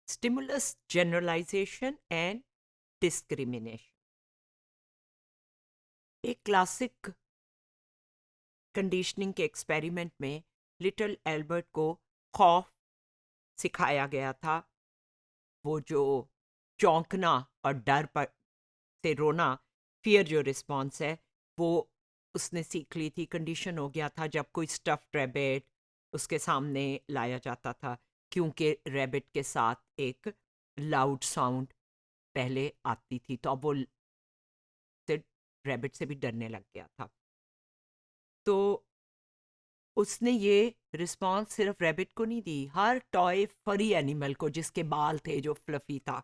Stimulus generalization and discrimination. एक classic conditioning के experiment में लिटिल एल्बर्ट को खौफ सिखाया गया था। वो जो चौंकना और डर पर से रोना, फियर जो रिस्पॉन्स है, वो उसने सीख ली थी। कंडीशन हो गया था जब कोई स्टफ्ड रैबिट उसके सामने लाया जाता था, क्योंकि रैबिट के साथ एक लाउड साउंड पहले आती थी, तो अब वो से रैबिट से भी डरने लग गया था। तो उसने ये रिस्पॉन्स सिर्फ रैबिट को नहीं दी, हर टॉय फरी एनिमल को जिसके बाल थे, जो फ्लफी था,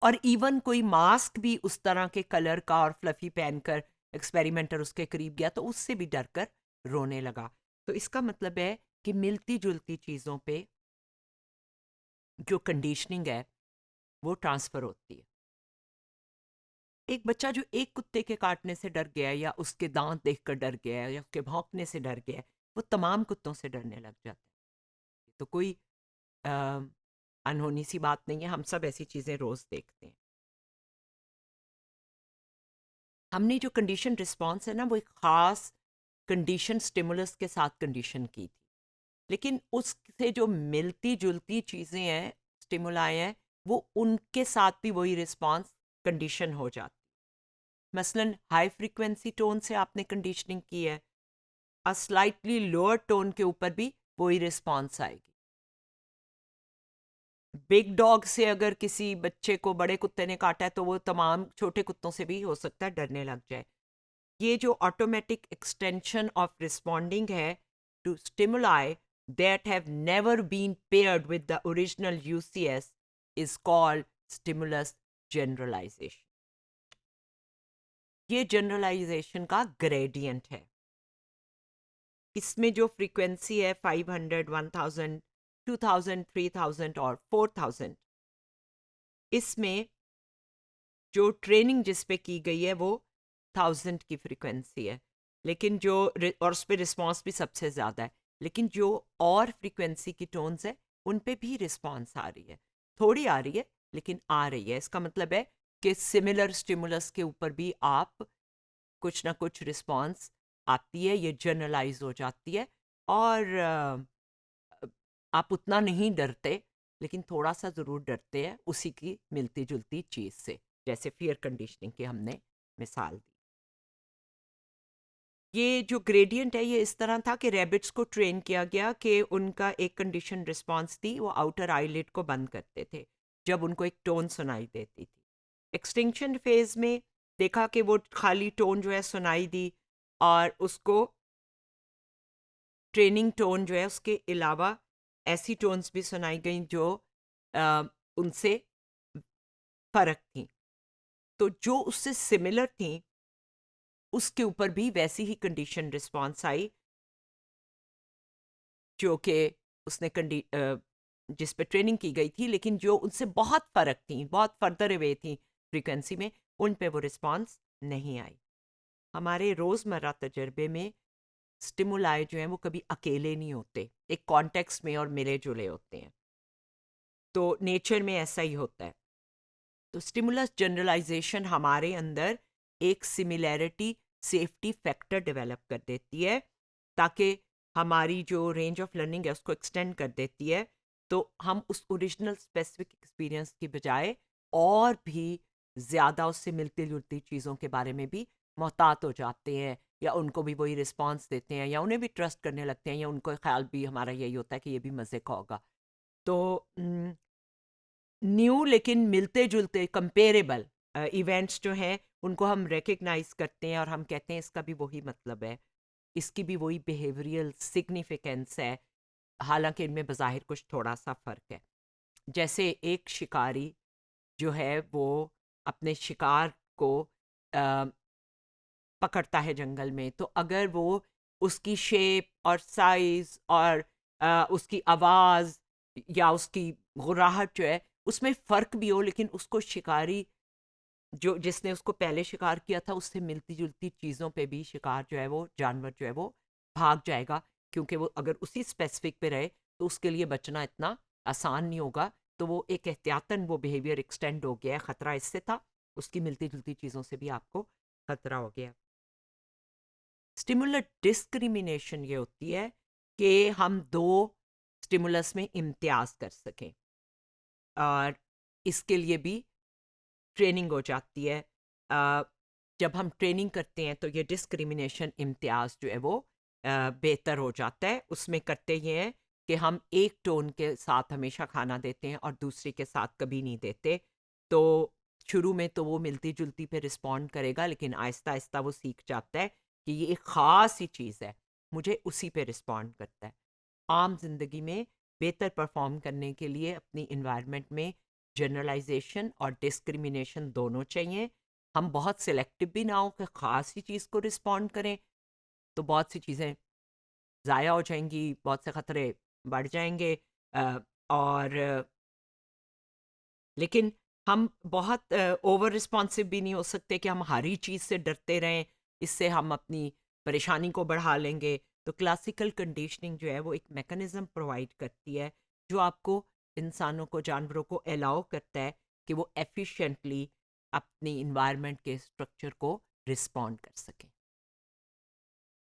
और इवन कोई मास्क भी उस तरह के कलर का और फ्लफी पहनकर एक्सपेरिमेंटर उसके करीब गया तो उससे भी डर कर रोने लगा। तो इसका मतलब है कि मिलती जुलती चीज़ों पे जो कंडीशनिंग है वो ट्रांसफ़र होती है। एक बच्चा जो एक कुत्ते के काटने से डर गया है, या उसके दांत देखकर डर गया है, या उसके भौंकने से डर गया है, वो तमाम कुत्तों से डरने लग जाता है। तो कोई अ, अनहोनी सी बात नहीं है, हम सब ऐसी चीज़ें रोज़ देखते हैं। हमने जो कंडीशन रिस्पॉन्स है ना, वो एक ख़ास कंडीशन स्टिमुलस के साथ कंडीशन की थी, लेकिन उससे जो मिलती जुलती चीज़ें हैं, स्टिमुलाई हैं, वो उनके साथ भी वही रिस्पॉन्स कंडीशन हो जाती। मसलन हाई फ्रीक्वेंसी टोन से आपने कंडीशनिंग की है, स्लाइटली लोअर टोन के ऊपर भी वही रिस्पॉन्स आएगी। बिग डॉग से अगर किसी बच्चे को बड़े कुत्ते ने काटा है तो वो तमाम छोटे कुत्तों से भी हो सकता है डरने लग जाए। ये जो ऑटोमेटिक एक्सटेंशन ऑफ रिस्पॉन्डिंग है to stimuli that have never been paired with the original UCS is called stimulus generalization. ये जनरलाइजेशन का ग्रेडियंट है। इसमें जो फ्रीक्वेंसी है 500, 1000, 2000, 3000 और 4000, इसमें जो ट्रेनिंग जिस पे की गई है वो 1000 की फ्रीक्वेंसी है, लेकिन जो और उस पर रिस्पॉन्स भी सबसे ज़्यादा है। लेकिन जो और फ्रीक्वेंसी की टोन्स है उन पे भी रिस्पॉन्स आ रही है, थोड़ी आ रही है लेकिन आ रही है। इसका मतलब है कि सिमिलर स्टिमुलस के ऊपर भी आप कुछ ना कुछ रिस्पॉन्स आती है, ये जनरलाइज हो जाती है, और आप उतना नहीं डरते, लेकिन थोड़ा सा ज़रूर डरते हैं उसी की मिलती जुलती चीज़ से, जैसे फियर कंडीशनिंग की हमने मिसाल दी। ये जो ग्रेडियंट है ये इस तरह था कि रैबिट्स को ट्रेन किया गया कि उनका एक कंडीशन रिस्पॉन्स थी, वो आउटर आईलिड को बंद करते थे जब उनको एक टोन सुनाई देती थी। एक्सटिंक्शन फेज में देखा कि वो खाली टोन जो है सुनाई दी, और उसको ट्रेनिंग टोन जो है उसके अलावा ऐसी टोन्स भी सुनाई गई जो अ, उनसे फ़र्क थी। तो जो उससे सिमिलर थी उसके ऊपर भी वैसी ही कंडीशन रिस्पॉन्स आई जो कि उसने जिस पे ट्रेनिंग की गई थी, लेकिन जो उनसे बहुत फ़र्क थी, बहुत फर्दर अवे थी फ्रीक्वेंसी में, उन पे वो रिस्पॉन्स नहीं आई। हमारे रोज़मर्रा तजर्बे में स्टिमुलाई जो हैं वो कभी अकेले नहीं होते, एक कॉन्टेक्स्ट में और मिले जुले होते हैं। तो नेचर में ऐसा ही होता है। तो स्टिमुलस जनरलाइजेशन हमारे अंदर एक सिमिलैरिटी सेफ्टी फैक्टर डेवलप कर देती है, ताकि हमारी जो रेंज ऑफ लर्निंग है उसको एक्सटेंड कर देती है। तो हम उस ओरिजिनल स्पेसिफिक एक्सपीरियंस की बजाय और भी ज़्यादा उससे मिलती जुलती चीज़ों के बारे में भी मोहतात हो जाते हैं, या उनको भी वही रिस्पॉन्स देते हैं, या उन्हें भी ट्रस्ट करने लगते हैं, या उनको ख्याल भी हमारा यही होता है कि ये भी मज़े का होगा। तो न्यू लेकिन मिलते जुलते कंपेरेबल इवेंट्स जो हैं उनको हम रिकग्नाइज करते हैं, और हम कहते हैं इसका भी वही मतलब है, इसकी भी वही बिहेवियरल सिग्निफिकेंस है, हालांकि इनमें बज़ाहिर कुछ थोड़ा सा फ़र्क है। जैसे एक शिकारी जो है वो अपने शिकार को अ, पकड़ता है जंगल में, तो अगर वो उसकी शेप और साइज और उसकी आवाज़ या उसकी गुर्राहट जो है उसमें फ़र्क भी हो, लेकिन उसको शिकारी जो जिसने उसको पहले शिकार किया था उससे मिलती जुलती चीज़ों पे भी शिकार जो है वो जानवर जो है वो भाग जाएगा, क्योंकि वो अगर उसी स्पेसिफिक पे रहे तो उसके लिए बचना इतना आसान नहीं होगा तो वो एक एहतियातन वो बिहेवियर एक्सटेंड हो गया है। ख़तरा इससे था, उसकी मिलती जुलती चीज़ों से भी आपको खतरा हो गया। स्टिमुलस डिस्क्रिमिनेशन ये होती है कि हम दो स्टिमुलस में इम्तियाज कर सकें, और इसके लिए भी ट्रेनिंग हो जाती है। जब हम ट्रेनिंग करते हैं तो ये डिस्क्रिमिनेशन इम्तियाज जो है वो बेहतर हो जाता है। उसमें करते ये हैं कि हम एक टोन के साथ हमेशा खाना देते हैं और दूसरे के साथ कभी नहीं देते। तो शुरू में तो वो मिलती जुलती पे रिस्पॉन्ड करेगा, लेकिन आहिस्ता आहिस्ता वो सीख जाता है कि ये एक ख़ास ही चीज़ है, मुझे उसी पे रिस्पॉन्ड करता है। आम जिंदगी में बेहतर परफॉर्म करने के लिए अपनी इन्वायरमेंट में जनरलाइजेशन और डिस्क्रिमिनेशन दोनों चाहिए। हम बहुत सिलेक्टिव भी ना हो कि ख़ास ही चीज़ को रिस्पॉन्ड करें, तो बहुत सी चीज़ें ज़ाया हो जाएंगी, बहुत से ख़तरे बढ़ जाएंगे। अ, और लेकिन हम बहुत ओवर रिस्पॉन्सिव भी नहीं हो सकते कि हम हर ही चीज़ से डरते रहें, इससे हम अपनी परेशानी को बढ़ा लेंगे। तो क्लासिकल कंडीशनिंग जो है वो एक मैकेनिज़्म प्रोवाइड करती है जो आपको, इंसानों को, जानवरों को अलाउ करता है कि वो एफिशिएंटली अपनी इन्वायरमेंट के स्ट्रक्चर को रिस्पॉन्ड कर सकें।